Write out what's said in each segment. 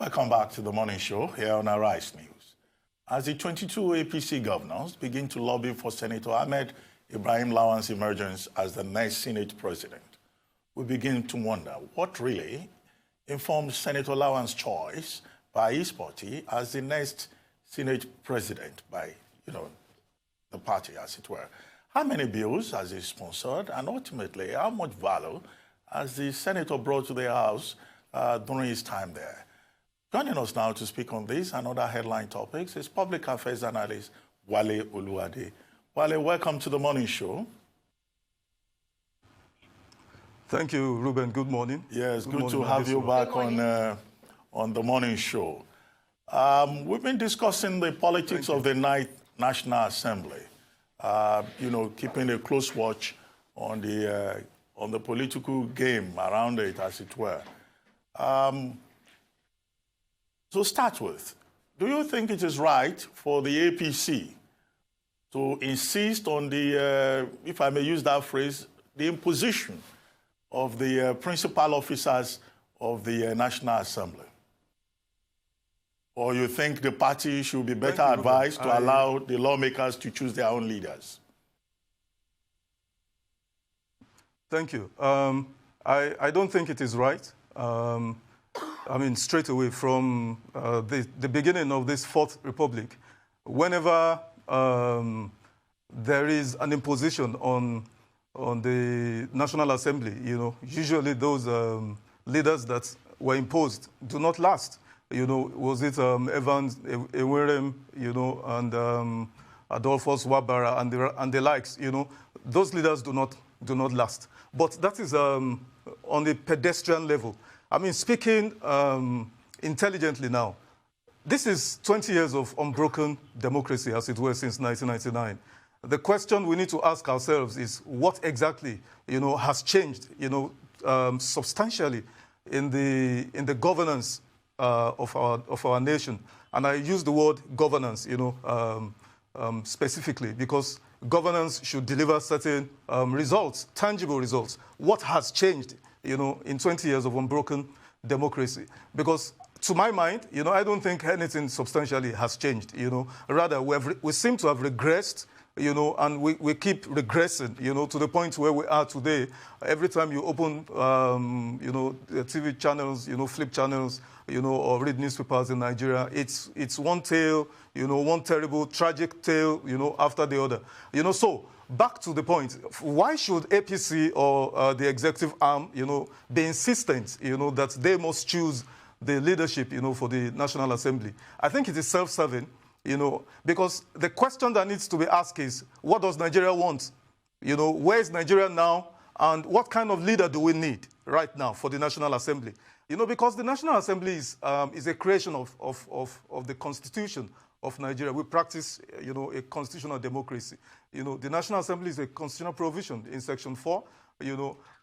Welcome back to the morning show here on Arise News. As the 22 APC governors begin to lobby for Senator Ahmed Ibrahim Lawan's emergence as the next Senate president, we begin to wonder what really informed Senator Lawan's choice by his party as the next Senate president by, the party, as it were. How many bills has he sponsored, and ultimately, how much value has the senator brought to the House during his time there? Joining us now to speak on this and other headline topics is Public Affairs Analyst WALE OLUWADE. WALE, welcome to the morning show. Thank you, Ruben. Good morning. Yes, good to have you back on the morning show. We've been discussing the politics of the National Assembly, keeping a close watch on the political game around it, as it were. To start with, do you think it is right for the APC to insist on the, if I may use that phrase, the imposition of the principal officers of the National Assembly? Or you think the party should be better advised to allow the lawmakers to choose their own leaders? Thank you. I don't think it is right. Straight away from the beginning of this Fourth Republic, whenever there is an imposition on the National Assembly, usually those leaders that were imposed do not last. Was it Evans, Ewerem, and Adolphus Wabara and the likes? Those leaders do not last. But that is on the pedestrian level. Speaking intelligently now, this is 20 years of unbroken democracy, as it were, since 1999. The question we need to ask ourselves is what exactly, has changed, substantially in the governance of our nation. And I use the word governance, specifically, because governance should deliver certain results, tangible results. What has changed, in 20 years of unbroken democracy? Because to my mind, I don't think anything substantially has changed, Rather, we seem to have regressed, and we keep regressing, to the point where we are today. Every time you open, the TV channels, flip channels, or read newspapers in Nigeria, it's one tale, one terrible, tragic tale, after the other. So back to the point, why should APC or the executive arm, be insistent, that they must choose the leadership, for the National Assembly? I think it is self-serving, because the question that needs to be asked is, what does Nigeria want? Where is Nigeria now? And what kind of leader do we need right now for the National Assembly? Because the National Assembly is a creation of the Constitution of Nigeria. We practice, a constitutional democracy. The National Assembly is a constitutional provision in Section 4,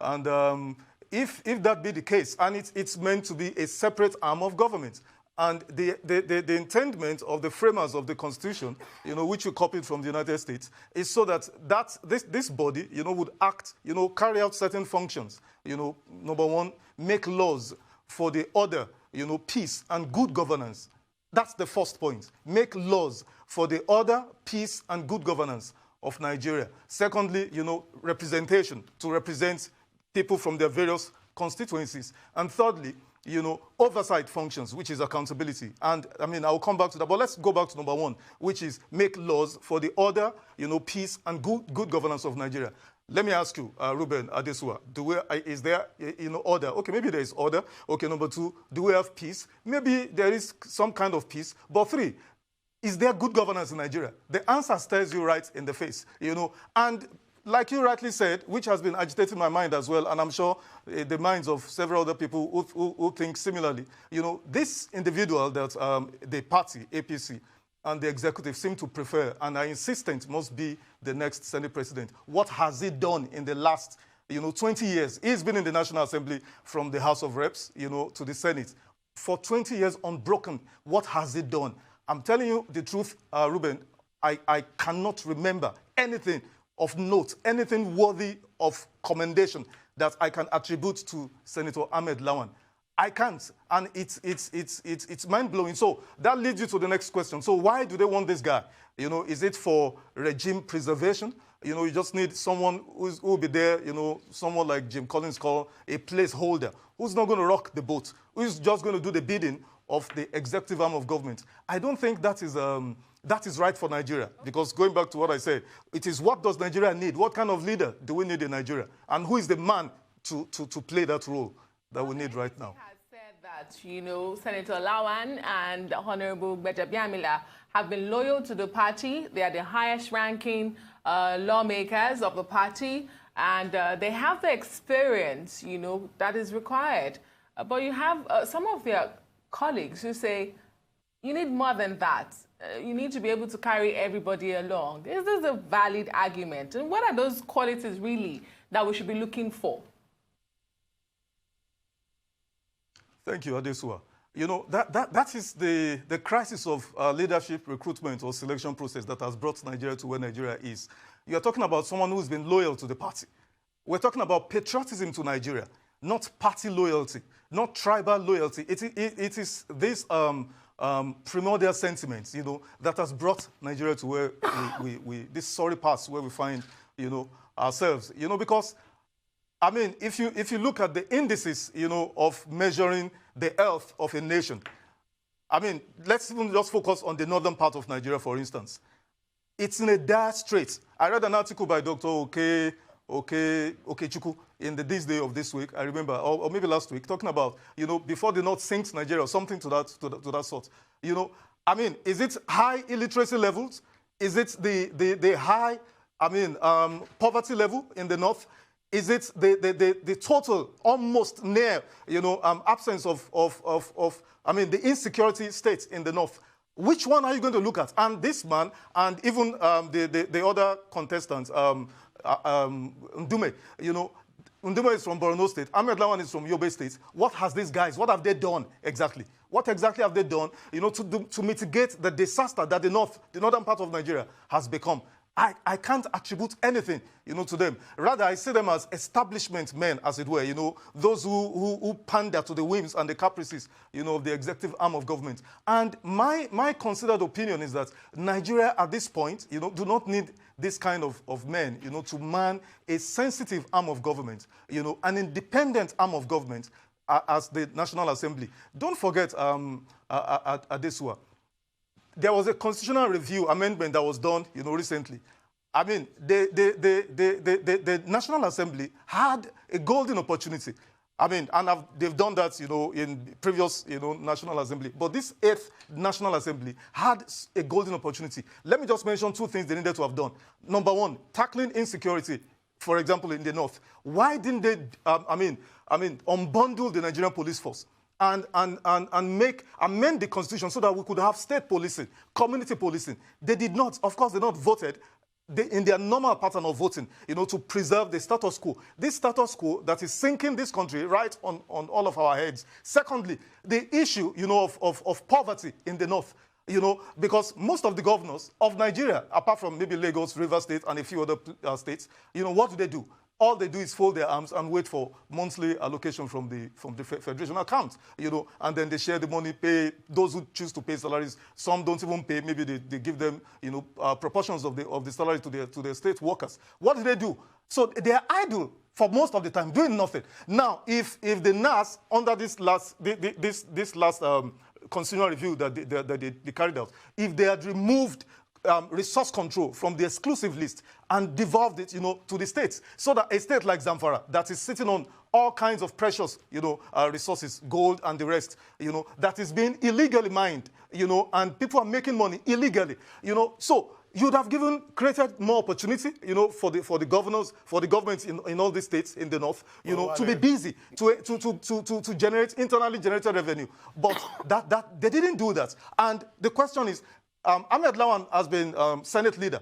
and if that be the case, and it's meant to be a separate arm of government, and the intendment of the framers of the Constitution, which we copied from the United States, is so that this body, would act, carry out certain functions. Number one, make laws for the order, peace and good governance. That's the first point. Make laws for the order, peace, and good governance of Nigeria. Secondly, representation, to represent people from their various constituencies. And thirdly, oversight functions, which is accountability. And I'll come back to that, but let's go back to number one, which is make laws for the order, peace, and good governance of Nigeria. Let me ask you, Ruben Adesua, is there, order? Okay, maybe there is order. Okay, number two, do we have peace? Maybe there is some kind of peace. But three, is there good governance in Nigeria? The answer stares you right in the face, And like you rightly said, which has been agitating my mind as well, and I'm sure the minds of several other people who think similarly, this individual that the party, APC, and the executive seem to prefer and are insistent must be the next Senate president. What has he done in the last, 20 years? He's been in the National Assembly from the House of Reps, to the Senate. For 20 years unbroken, what has he done? I'm telling you the truth, Ruben, I cannot remember anything of note, anything worthy of commendation that I can attribute to Senator Ahmed Lawan. I can't, and it's mind-blowing. So that leads you to the next question. So why do they want this guy? You know, is it for regime preservation? You know, you just need someone who will be there, you know, someone like Jim Collins called a placeholder, who's not going to rock the boat, who's just going to do the bidding of the executive arm of government. I don't think that is right for Nigeria, because going back to what I said, it is what does Nigeria need? What kind of leader do we need in Nigeria? And who is the man to play that role that we need right now? That, you know, Senator Lawan and Honorable Gbejabiamila have been loyal to the party. They are the highest ranking lawmakers of the party, and they have the experience, you know, that is required. But you have some of their colleagues who say, you need more than that. You need to be able to carry everybody along. Is this a valid argument? And what are those qualities really that we should be looking for? Thank you, Adesua. You know, that is the crisis of leadership recruitment or selection process that has brought Nigeria to where Nigeria is. You're talking about someone who's been loyal to the party. We're talking about patriotism to Nigeria, not party loyalty, not tribal loyalty. It is this primordial sentiment, you know, that has brought Nigeria to where this sorry pass where we find, you know, ourselves. You know, because I mean, if you look at the indices, you know, of measuring the health of a nation, I mean, let's even just focus on the northern part of Nigeria, for instance. It's in a dire strait. I read an article by Dr. Okechukwu in the This Day of this week, I remember, or maybe last week, talking about, you know, before the North sinks Nigeria, or something to that sort. You know, I mean, is it high illiteracy levels? Is it the high, I mean, poverty level in the North? Is it the total, almost near, you know, absence of I mean, the insecurity state in the North? Which one are you going to look at? And this man, and even the other contestants, Ndume, you know, Ndume is from Borno State, Ahmed Lawan is from Yobe State. What has these guys, what have they done exactly? What exactly have they done, you know, to mitigate the disaster that the northern part of Nigeria has become? I can't attribute anything, you know, to them. Rather, I see them as establishment men, as it were, you know, those who pander to the whims and the caprices, you know, of the executive arm of government. And my considered opinion is that Nigeria at this point, you know, do not need this kind of men, you know, to man a sensitive arm of government, you know, an independent arm of government as the National Assembly. Don't forget, Adesua, there was a constitutional review amendment that was done, you know, recently. I mean, the National Assembly had a golden opportunity. I mean, and they've done that, you know, in previous, you know, National Assembly. But this 8th National Assembly had a golden opportunity. Let me just mention two things they needed to have done. Number one, tackling insecurity, for example, in the North. Why didn't they, unbundle the Nigerian police force? And amend the constitution so that we could have state policing, community policing. They did not. Of course, they not voted in their normal pattern of voting, you know, to preserve the status quo. This status quo that is sinking this country right on all of our heads. Secondly, the issue, you know, of poverty in the North, you know, because most of the governors of Nigeria, apart from maybe Lagos, Rivers State, and a few other states, you know, what do? All they do is fold their arms and wait for monthly allocation from the federation account, you know, and then they share the money, pay those who choose to pay salaries. Some don't even pay. Maybe they give them, you know, proportions of the salary to their state workers. What do? So they are idle for most of the time, doing nothing. Now, if the NASS under this last constitutional review that they carried out, if they had removed resource control from the exclusive list and devolved it, you know, to the states, so that a state like Zamfara that is sitting on all kinds of precious, you know, resources, gold and the rest, you know, that is being illegally mined, you know, and people are making money illegally, you know, so you'd have created more opportunity, you know, for the governors, for the governments in all these states in the North, you know, to be busy, to generate internally generated revenue. But that they didn't do that. And the question is, Ahmed Lawan has been Senate leader.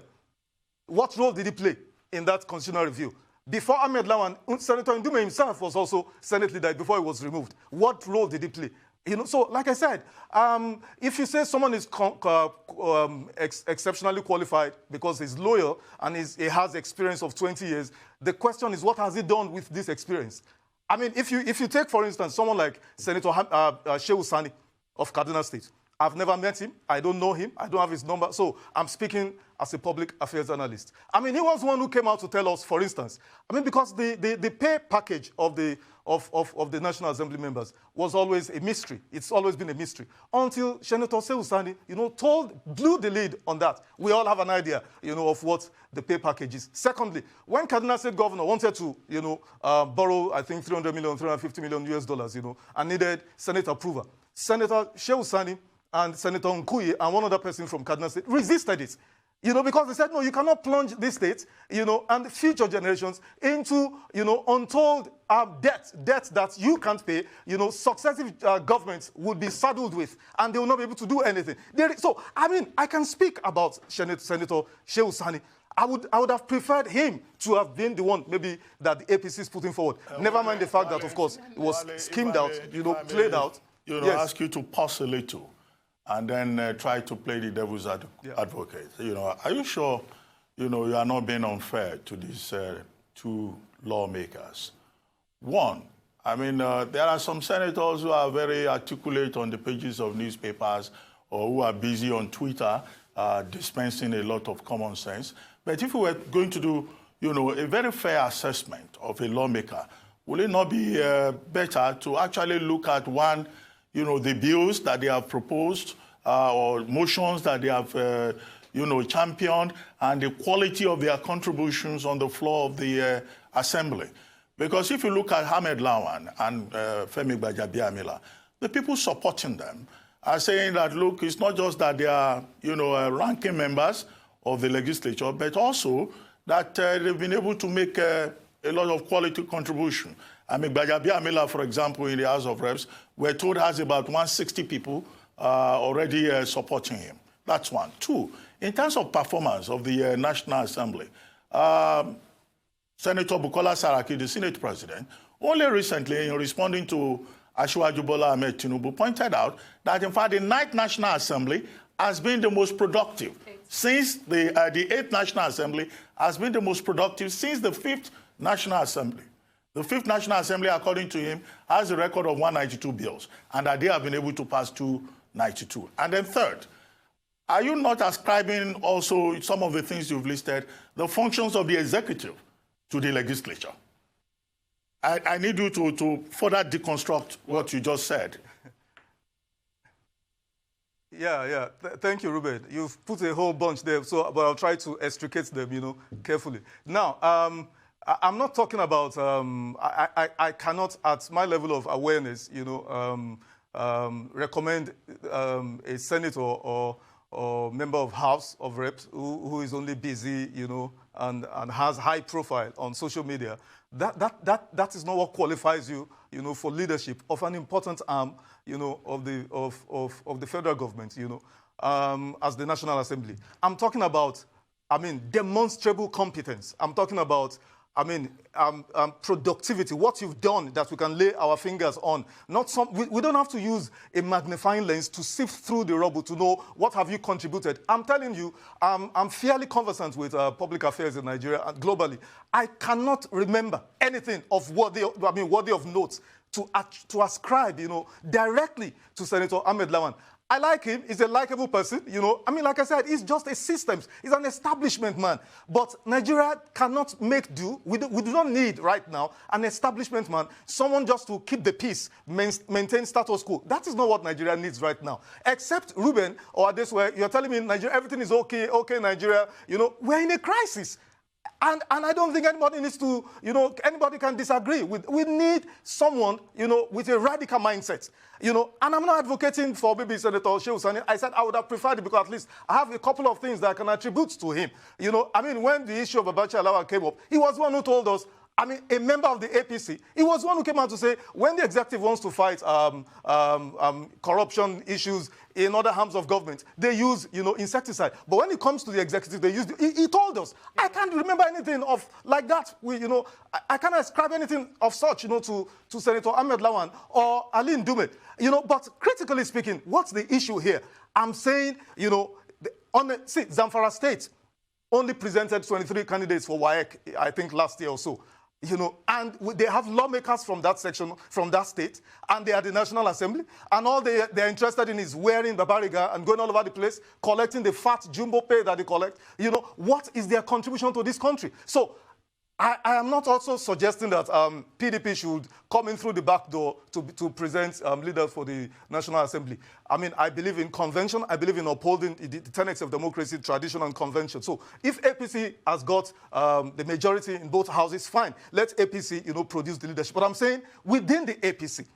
What role did he play in that constitutional review? Before Ahmed Lawan, Senator Ndume himself was also Senate leader before he was removed. What role did he play? You know, so like I said, if you say someone is exceptionally qualified because he's loyal and he has experience of 20 years, the question is, what has he done with this experience? I mean, if you take, for instance, someone like Senator Shehu Sani of Kaduna State, I've never met him. I don't know him. I don't have his number. So I'm speaking as a public affairs analyst. I mean, he was one who came out to tell us, for instance, I mean, because the pay package of the National Assembly members was always a mystery. It's always been a mystery. Until Senator Shehu Sani, blew the lead on that. We all have an idea, of what the pay package is. Secondly, when Kaduna State governor wanted to, borrow, I think, $350 million, and needed Senate approval, Senator Shehu Sani and Senator Nkuyi and one other person from Kaduna State resisted it. Because they said, no, you cannot plunge this state, and future generations into, untold debt that you can't pay, successive governments would be saddled with, and they will not be able to do anything. So, I mean, I can speak about Senator Shehu Sani. I would have preferred him to have been the one, maybe, that the APC is putting forward. Never mind the fact that, of course, it was schemed out, played out. Yes. Ask you to pause a little and then try to play the devil's advocate. Are you sure, you are not being unfair to these two lawmakers? One, I mean, there are some senators who are very articulate on the pages of newspapers or who are busy on Twitter dispensing a lot of common sense. But if we were going to do, a very fair assessment of a lawmaker, would it not be better to actually look at one, the bills that they have proposed or motions that they have, championed, and the quality of their contributions on the floor of the assembly? Because if you look at Ahmed Lawan and Femi Gbajabiamila, the people supporting them are saying that, look, it's not just that they are, ranking members of the legislature, but also that they've been able to make a lot of quality contribution. I mean, Gbajabiamila, for example, in the House of Reps, we're told has about 160 people already supporting him. That's one. Two, in terms of performance of the National Assembly, Senator Bukola Saraki, the Senate President, only recently, in responding to Asiwaju Bola Ahmed Tinubu, pointed out that, in fact, the 9th National Assembly has been the most productive since the 8th National Assembly has been the most productive since the 5th National Assembly. The 5th National Assembly, according to him, has a record of 192 bills, and that they have been able to pass 292. And then third, are you not ascribing also some of the things you've listed, the functions of the executive, to the legislature? I need you to further deconstruct what you just said. Yeah. Thank you, Ruben. You've put a whole bunch there, but I'll try to extricate them, carefully. Now, I'm not talking about, I cannot, at my level of awareness, recommend a senator or member of House of Reps who is only busy, and has high profile on social media. That is not what qualifies you, for leadership of an important arm, of the federal government, as the National Assembly. I'm talking about, demonstrable competence. I'm talking about, productivity, what you've done that we can lay our fingers on. We don't have to use a magnifying lens to sift through the rubble to know what have you contributed. I'm telling you, I'm fairly conversant with public affairs in Nigeria and globally. I cannot remember anything of worthy of note to ascribe, directly to Senator Ahmed Lawan. I like him. He's a likable person, like I said, he's just a system. He's an establishment man. But Nigeria cannot make do. We do not need right now an establishment man, someone just to keep the peace, maintain status quo. That is not what Nigeria needs right now. Except Ruben or Adeswe, you're telling me Nigeria, everything is okay, Nigeria. We're in a crisis. And I don't think anybody needs to, anybody can disagree. We need someone, with a radical mindset, and I'm not advocating for maybe Senator Shehu Sani. I said I would have preferred it because at least I have a couple of things that I can attribute to him. When the issue of Abacha Lawan came up, he was one who told us, a member of the APC, he was one who came out to say, when the executive wants to fight corruption issues in other arms of government, they use, insecticide. But when it comes to the executive, they use, he told us. I can't remember anything of like that. I can't ascribe anything of such, to Senator Ahmed Lawan or Ali Ndume. But critically speaking, what's the issue here? I'm saying, Zamfara State only presented 23 candidates for WAEC, I think last year or so. and they have lawmakers from that section, from that state, and they are the National Assembly, and all they're interested in is wearing Babariga and going all over the place, collecting the fat jumbo pay that they collect. What is their contribution to this country? So I am not also suggesting that PDP should come in through the back door to present leaders for the National Assembly. I mean, I believe in convention. I believe in upholding the tenets of democracy, tradition, and convention. So if APC has got the majority in both houses, fine. Let APC, produce the leadership. But I'm saying within the APC,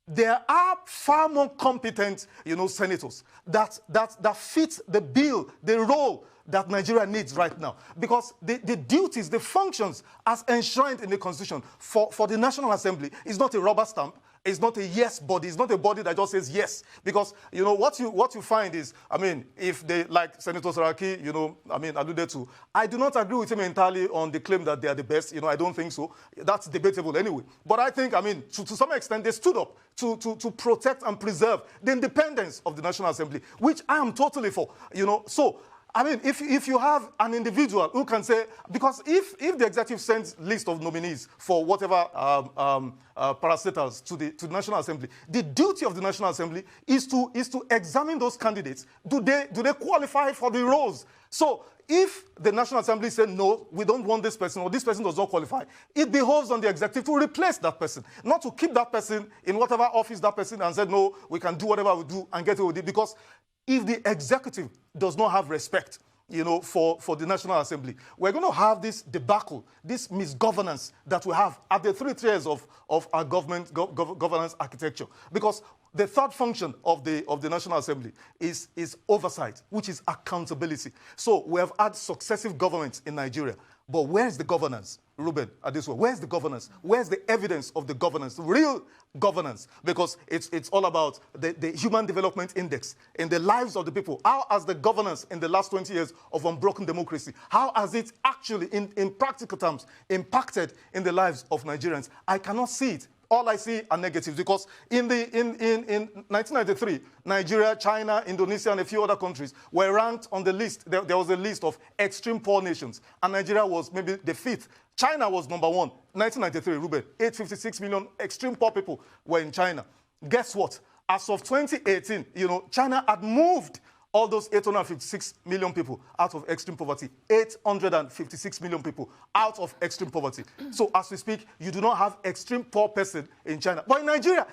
there are far more competent, senators that fit the bill, the role that Nigeria needs right now. Because the duties, the functions as enshrined in the Constitution for the National Assembly is not a rubber stamp. It's not a yes body. It's not a body that just says yes. Because, what you find is, I mean, if they, like Senator Saraki, alluded to, I do not agree with him entirely on the claim that they are the best. I don't think so. That's debatable anyway. But I think, to some extent, they stood up to protect and preserve the independence of the National Assembly, which I am totally for, So, if you have an individual who can say, because if the executive sends list of nominees for whatever parastatals to the National Assembly, the duty of the National Assembly is to examine those candidates. Do they qualify for the roles? So if the National Assembly said, no, we don't want this person, or this person does not qualify, it behoves on the executive to replace that person, not to keep that person in whatever office that person and said, no, we can do whatever we do and get away with it. Because if the executive does not have respect, for the National Assembly, we're going to have this debacle, this misgovernance that we have at the 3 tiers of our governance architecture. Because the third function of the National Assembly is oversight, which is accountability. So we have had successive governments in Nigeria. But where's the governance, Ruben, at this way? Where's the governance? Where's the evidence of the governance, real governance? Because it's all about the Human Development Index in the lives of the people. How has the governance in the last 20 years of unbroken democracy, how has it actually, in practical terms, impacted in the lives of Nigerians? I cannot see it. All I see are negatives, because in 1993, Nigeria, China, Indonesia, and a few other countries were ranked on the list. There was a list of extreme poor nations, and Nigeria was maybe the 5th. China was number 1. 1993, Ruben, 856 million extreme poor people were in China. Guess what? As of 2018, China had moved all those 856 million people out of extreme poverty, 856 million people out of extreme poverty. So as we speak, you do not have extreme poor person in China. But in Nigeria,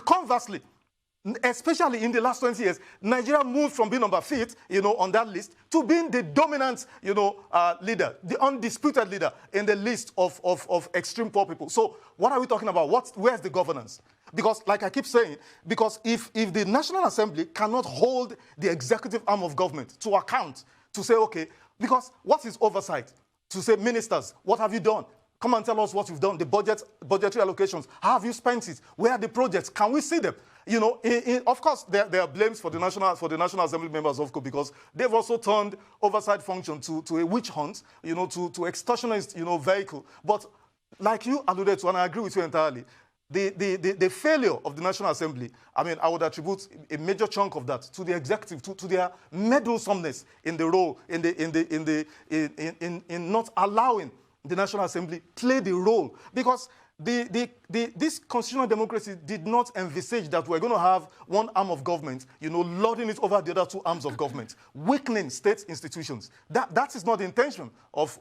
conversely, especially in the last 20 years, Nigeria moved from being number 5th, on that list, to being the dominant, leader, the undisputed leader in the list of extreme poor people. So what are we talking about? Where's the governance? Because, like I keep saying, because if the National Assembly cannot hold the executive arm of government to account, to say, okay, because what is oversight? To say, ministers, what have you done? Come and tell us what you've done, the budgetary allocations. How have you spent it? Where are the projects? Can we see them? Of course, there are blames for the National Assembly members, of course, because they've also turned oversight function to a witch hunt, to extortionist, vehicle. But like you alluded to, and I agree with you entirely, the failure of the National Assembly, I would attribute a major chunk of that to the executive, to their meddlesomeness in the role, in not allowing the National Assembly play the role. Because this constitutional democracy did not envisage that we're going to have one arm of government, lording it over the other 2 arms of government, weakening state institutions. That is not the intention of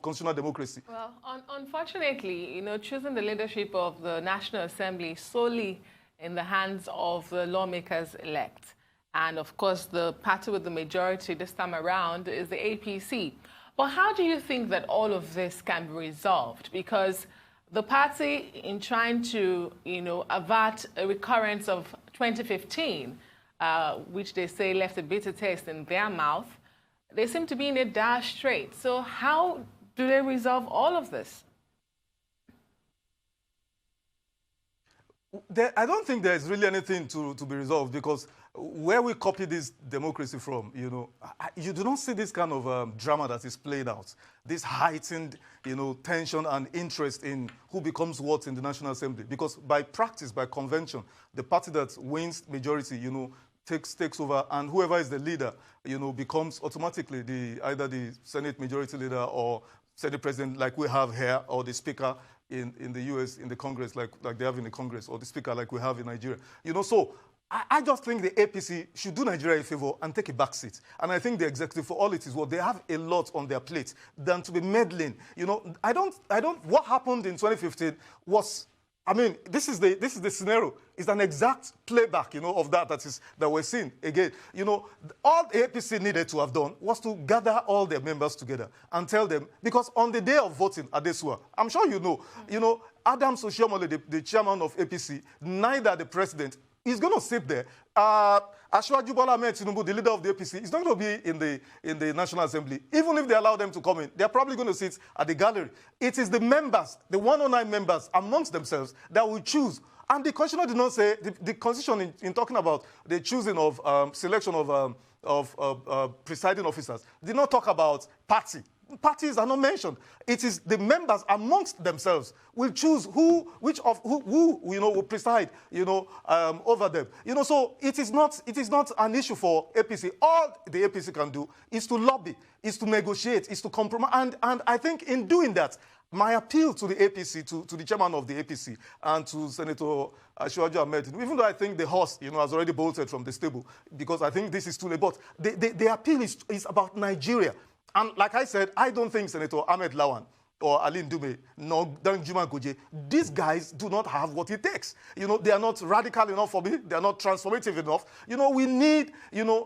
constitutional democracy. Well, unfortunately, choosing the leadership of the National Assembly solely in the hands of the lawmakers elect. And of course, the party with the majority this time around is the APC. But how do you think that all of this can be resolved? Because the party, in trying to, avert a recurrence of 2015, which they say left a bitter taste in their mouth, they seem to be in a dire strait. So how do they resolve all of this? I don't think there's really anything to be resolved, because where we copy this democracy from, you do not see this kind of drama that is played out, this heightened, tension and interest in who becomes what in the National Assembly. Because by practice, by convention, the party that wins majority, takes over, and whoever is the leader, becomes automatically either the Senate majority leader or Senate president like we have here, or the speaker in the US, in the Congress, like they have in the Congress, or the speaker like we have in Nigeria. You know, so I just think the APC should do Nigeria a favor and take a back seat. And I think the executive, for all it is, well, they have a lot on their plate than to be meddling. You know, what happened in 2015 was, I mean, this is the scenario. It's an exact playback, you know, of that we're seeing again. You know, all the APC needed to have done was to gather all their members together and tell them, because on the day of voting at Desua, I'm sure you know, Adams Oshiomhole, the chairman of APC, neither the president, he's going to sit there. Asiwaju Bola Ahmed Tinubu, the leader of the APC, is not going to be in the National Assembly. Even if they allow them to come in, they're probably going to sit at the gallery. It is the members, the 109 members amongst themselves, that will choose. And the constitution did not say, the constitution in talking about the choosing of selection of presiding officers, did not talk about party. Parties are not mentioned. It is the members amongst themselves will choose who will preside, over them. So it is not an issue for APC. All the APC can do is to lobby, is to negotiate, is to compromise. And I think in doing that, my appeal to the APC, to the chairman of the APC, and to Senator Asiwaju Ahmed, even though I think the horse, has already bolted from the stable, because I think this is too late, but the appeal is about Nigeria. And like I said, I don't think Senator Ahmed Lawan or Ali Ndume, nor Danjuma Goje, these guys do not have what it takes. They are not radical enough for me. They are not transformative enough. We need,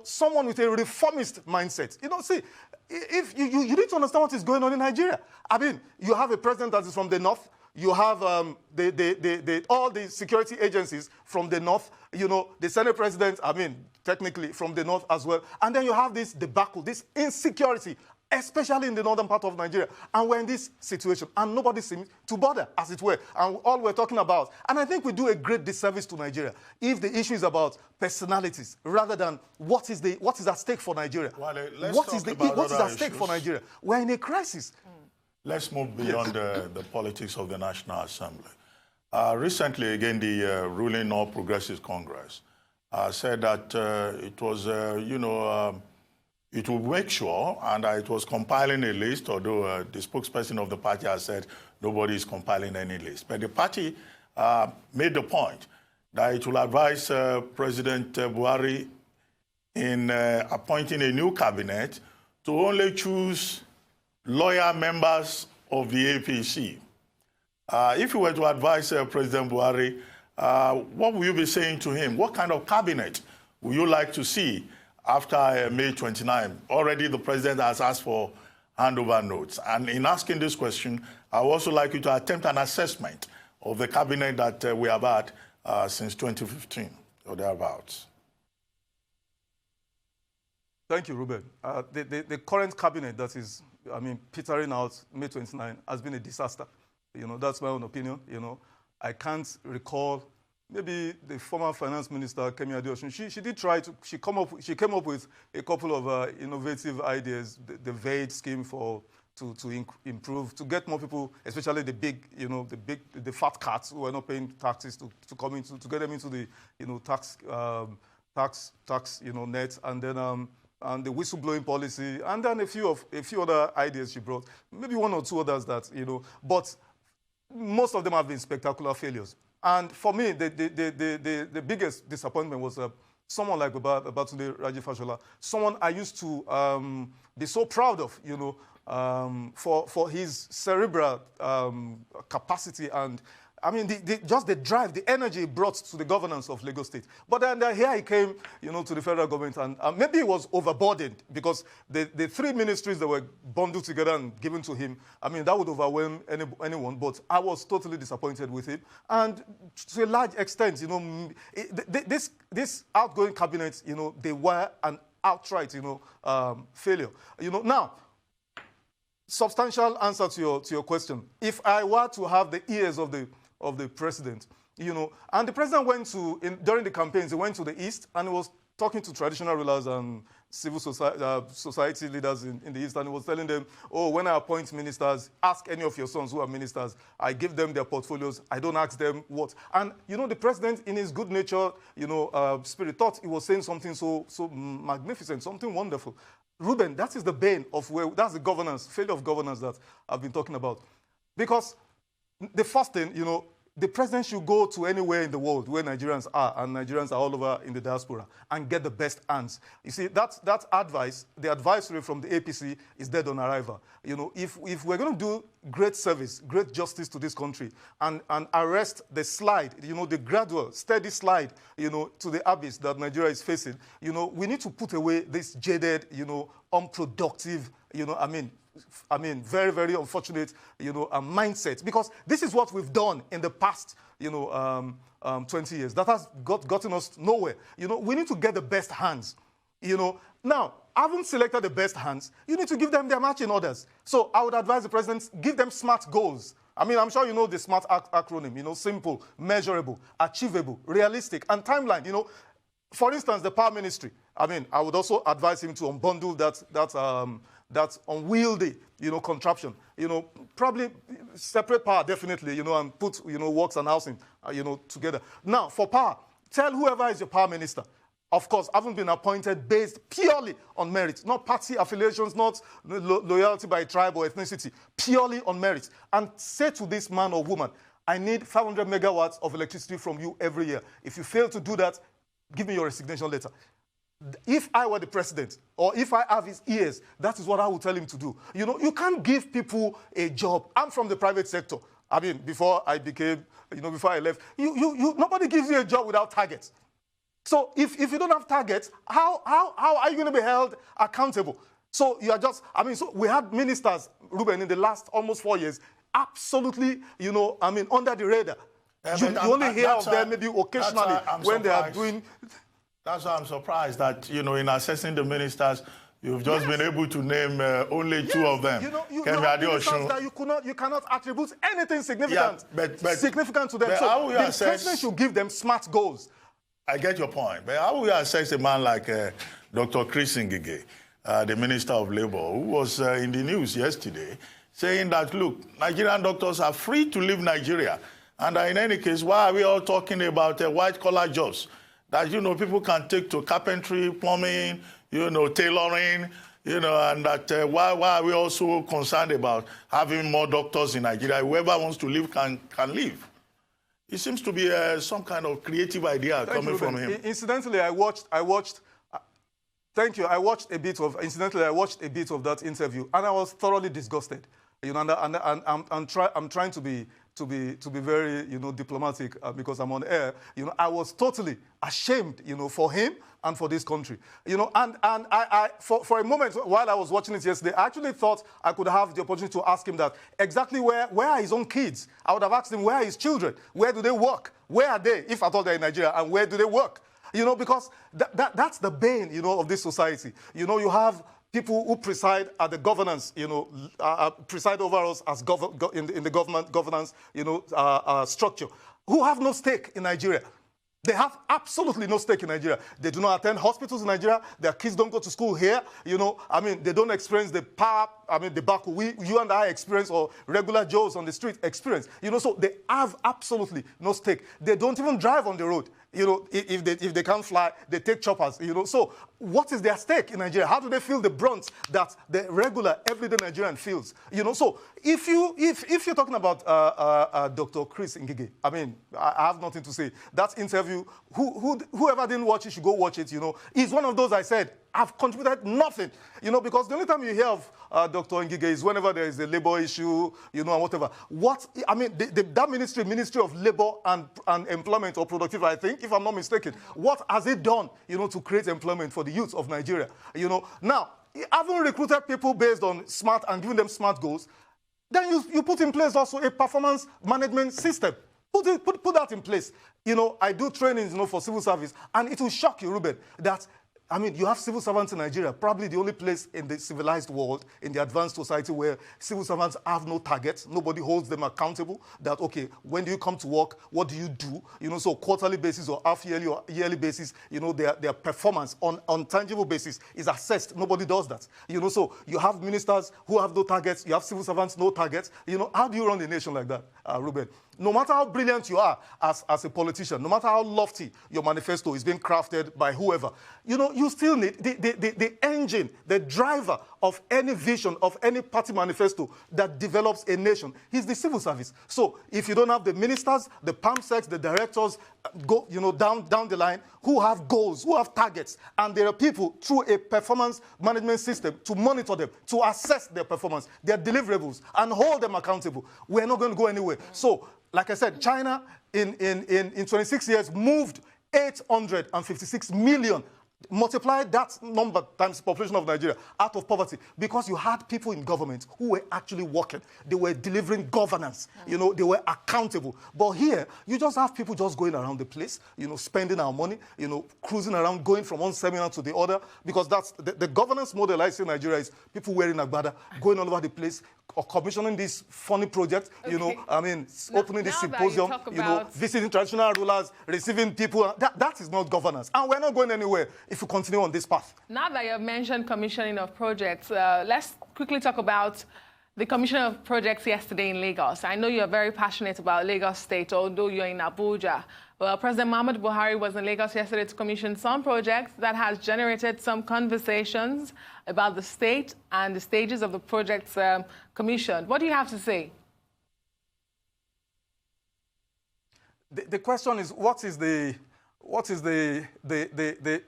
someone with a reformist mindset. See, if you need to understand what is going on in Nigeria. I mean, you have a president that is from the north. You have all the security agencies from the north. The Senate president, I mean, technically from the north as well. And then you have this debacle, this insecurity, especially in the northern part of Nigeria. And we're in this situation, and nobody seems to bother, as it were. And all we're talking about, and I think we do a great disservice to Nigeria if the issue is about personalities rather than what is at stake for Nigeria. Well, what is at stake for Nigeria? We're in a crisis. Let's move beyond the politics of the National Assembly. Recently, again, the ruling All Progressives Congress said that it was, it will make sure, and it was compiling a list, although the spokesperson of the party has said nobody is compiling any list. But the party made the point that it will advise President Buhari in appointing a new cabinet to only choose loyal members of the APC. If you were to advise President Buhari, what will you be saying to him? What kind of cabinet would you like to see after May 29? Already the president has asked for handover notes. And in asking this question, I would also like you to attempt an assessment of the cabinet that we have had since 2015 or thereabouts. Thank you, Ruben. The current cabinet that is, petering out May 29 has been a disaster. That's my own opinion. I can't recall. Maybe the former finance minister, Kemi Adeosun, she did try to, she came up with a couple of innovative ideas, the VAID scheme to improve, to get more people, especially the big, the fat cats who are not paying taxes to come into, to get them into the, tax, net, and then, and the whistleblowing policy, and then a few other ideas she brought, maybe one or two others that, but most of them have been spectacular failures. And for me, the biggest disappointment was someone like Babatunde Raji Fashola, someone I used to be so proud of, for his cerebral capacity and, just the drive, the energy he brought to the governance of Lagos State. But then here he came, to the federal government, and maybe he was overburdened because the three ministries that were bundled together and given to him, that would overwhelm anyone. But I was totally disappointed with him. And to a large extent, this outgoing cabinet, they were an outright, failure. Now, substantial answer to your question. If I were to have the ears of the president, and the president went during the campaigns, he went to the East and he was talking to traditional rulers and civil society leaders in the East, and he was telling them, oh, when I appoint ministers, ask any of your sons who are ministers. I give them their portfolios. I don't ask them what. And, the president, in his good nature, spirit, thought he was saying something so magnificent, something wonderful. Ruben, that is the bane of that's the governance, failure of governance that I've been talking about. Because the first thing, the president should go to anywhere in the world where Nigerians are, and Nigerians are all over in the diaspora, and get the best hands. You see, that advice, the advisory from the APC is dead on arrival. If we're going to do great service, great justice to this country, and arrest the slide, the gradual, steady slide, to the abyss that Nigeria is facing, we need to put away this jaded, unproductive, very, very unfortunate, mindset. Because this is what we've done in the past, 20 years. That has gotten us nowhere. We need to get the best hands. Now, having selected the best hands, you need to give them their marching orders. So I would advise the president, give them SMART goals. I'm sure you know the SMART acronym, simple, measurable, achievable, realistic, and timeline. For instance, the power ministry. I would also advise him to unbundle that unwieldy, contraption. Probably separate power, definitely, and put, works and housing, together. Now, for power, tell whoever is your power minister, of course, haven't been appointed based purely on merit, not party affiliations, not loyalty by tribe or ethnicity, purely on merit. And say to this man or woman, I need 500 megawatts of electricity from you every year. If you fail to do that, give me your resignation letter. If I were the president, or if I have his ears, that is what I would tell him to do. You can't give people a job. I'm from the private sector. Before I became, before I left, nobody gives you a job without targets. So if you don't have targets, how are you going to be held accountable? So you are just, so we had ministers, Ruben, in the last almost 4 years, absolutely, under the radar. You only hear of them maybe occasionally when they are doing... That's why I'm surprised that, in assessing the ministers, you've just been able to name only two of them. That you cannot attribute anything significant, significant to them. So the president should give them SMART goals. I get your point. But how will you assess a man like Dr. Chris Ngige, the Minister of Labour, who was in the news yesterday, saying that, look, Nigerian doctors are free to leave Nigeria. And in any case, why are we all talking about white-collar jobs that, people can take to carpentry, plumbing, tailoring, and that why are we also concerned about having more doctors in Nigeria? Whoever wants to leave can leave. It seems to be some kind of creative idea coming from him. Incidentally, I watched a bit of that interview, and I was thoroughly disgusted. And I'm trying to be very, diplomatic because I'm on air. I was totally ashamed, for him and for this country. And I for a moment while I was watching it yesterday, I actually thought I could have the opportunity to ask him that exactly where are his own kids? I would have asked him, where are his children? Where do they work? Where are they, if at all they're in Nigeria, and where do they work? Because that's the bane, of this society. You have people who preside at the governance, preside over us as in the governance, structure, who have no stake in Nigeria. They have absolutely no stake in Nigeria. They do not attend hospitals in Nigeria. Their kids don't go to school here. They don't experience the power, the battle you and I experience, or regular Joes on the street experience. So they have absolutely no stake. They don't even drive on the road. If they can't fly, they take choppers. So what is their stake in Nigeria? How do they feel the brunt that the regular, everyday Nigerian feels? So if you're talking about Dr. Chris Ngige, I have nothing to say. That interview, whoever didn't watch it should go watch it. He's one of those I said, I've contributed nothing, because the only time you hear of Dr. Ngige is whenever there is a labor issue, and whatever. That Ministry of Labor and Employment or Productivity, I think, if I'm not mistaken, what has it done, to create employment for the youth of Nigeria? Now, having recruited people based on SMART and giving them SMART goals, then you put in place also a performance management system. Put that in place. I do trainings, for civil service, and it will shock you, Ruben, that you have civil servants in Nigeria, probably the only place in the civilized world, in the advanced society, where civil servants have no targets. Nobody holds them accountable that, okay, when do you come to work? What do you do? So quarterly basis or half-yearly or yearly basis, their performance on tangible basis is assessed. Nobody does that. So you have ministers who have no targets. You have civil servants, no targets. How do you run a nation like that, Ruben? no matter how brilliant you are as a politician, no matter how lofty your manifesto is being crafted by whoever, you still need the engine, the driver of any vision, of any party manifesto that develops a nation is the civil service. So if you don't have the ministers, the PAMSECs, the directors, go down the line, who have goals, who have targets, and there are people through a performance management system to monitor them, to assess their performance, their deliverables, and hold them accountable, we're not going to go anywhere. So, like I said, China in 26 years moved 856 million. Multiply that number times the population of Nigeria out of poverty, because you had people in government who were actually working. They were delivering governance. They were accountable. But here, you just have people just going around the place, spending our money, cruising around, going from one seminar to the other, because that's the governance model I see in Nigeria is people wearing agbada, going all over the place, or commissioning this funny project, opening this symposium, visiting traditional rulers, receiving people. That is not governance. And we're not going anywhere if we continue on this path. Now that you've mentioned commissioning of projects, let's quickly talk about the commissioning of projects yesterday in Lagos. I know you're very passionate about Lagos State, although you're in Abuja. Well, President Muhammadu Buhari was in Lagos yesterday to commission some projects that has generated some conversations about the state and the stages of the projects commissioned. What do you have to say? The question is, what is the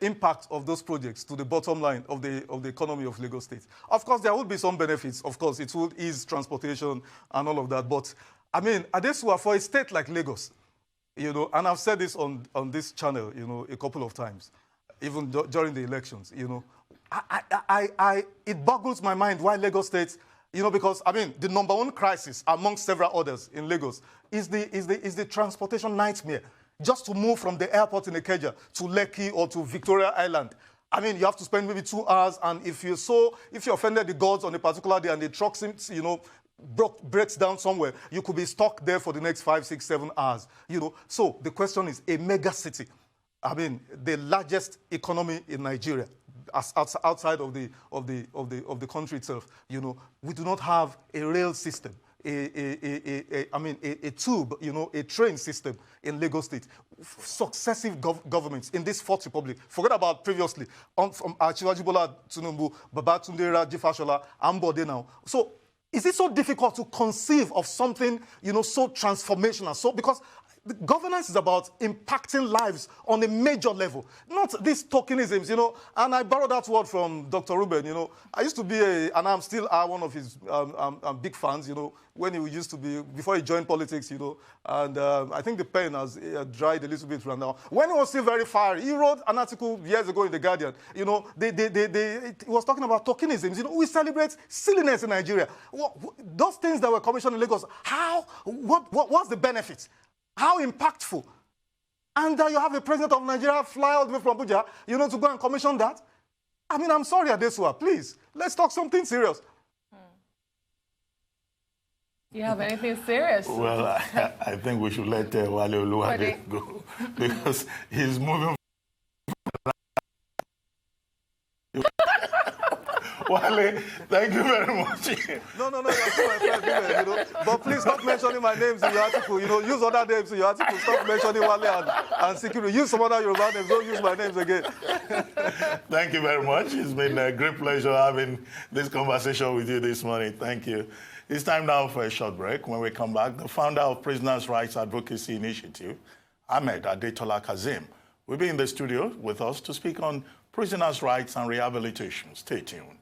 impact of those projects to the bottom line of the economy of Lagos State? Of course, there will be some benefits. Of course, it will ease transportation and all of that. But, Adesua, for a state like Lagos, and I've said this on this channel, a couple of times, even during the elections, it boggles my mind why Lagos State, because, the number one crisis amongst several others in Lagos is the transportation nightmare. Just to move from the airport in Ikeja to Lekki or to Victoria Island, you have to spend maybe 2 hours, and if you offended the gods on a particular day and the truck seems, breaks down somewhere, you could be stuck there for the next 5, 6, 7 hours. So the question is, a mega city, the largest economy in Nigeria, outside of the country itself, we do not have a rail system, a tube, a train system in Lagos State. Successive governments in this Fourth Republic, forget about previously, from Achiwaju Bola Tinubu, Babatunde Raji Fashola, Ambode now. So is it so difficult to conceive of something, so transformational? Because governance is about impacting lives on a major level, not these tokenisms, And I borrowed that word from Dr. Ruben, I used to be and I'm still one of his big fans, when he used to be, before he joined politics, and I think the pen has dried a little bit right now. When he was still very fiery, he wrote an article years ago in The Guardian, he was talking about tokenisms, we celebrate silliness in Nigeria. Those things that were commissioned in Lagos, what's the benefit? How impactful? And you have a president of Nigeria fly all the way from Abuja, to go and commission that? I'm sorry, Adesua, please, let's talk something serious. You have anything serious? Well, I think we should let WALE OLUWADE go, because he's moving. Wale, thank you very much. No, you're still my friend, But please stop mentioning my names in your article. Use other names in your article. Stop mentioning Wale and Security. Use some other Yoruba names. Don't use my names again. Thank you very much. It's been a great pleasure having this conversation with you this morning. Thank you. It's time now for a short break. When we come back, the founder of Prisoners' Rights Advocacy Initiative, Ahmed Adetola Kazim, will be in the studio with us to speak on prisoners' rights and rehabilitation. Stay tuned.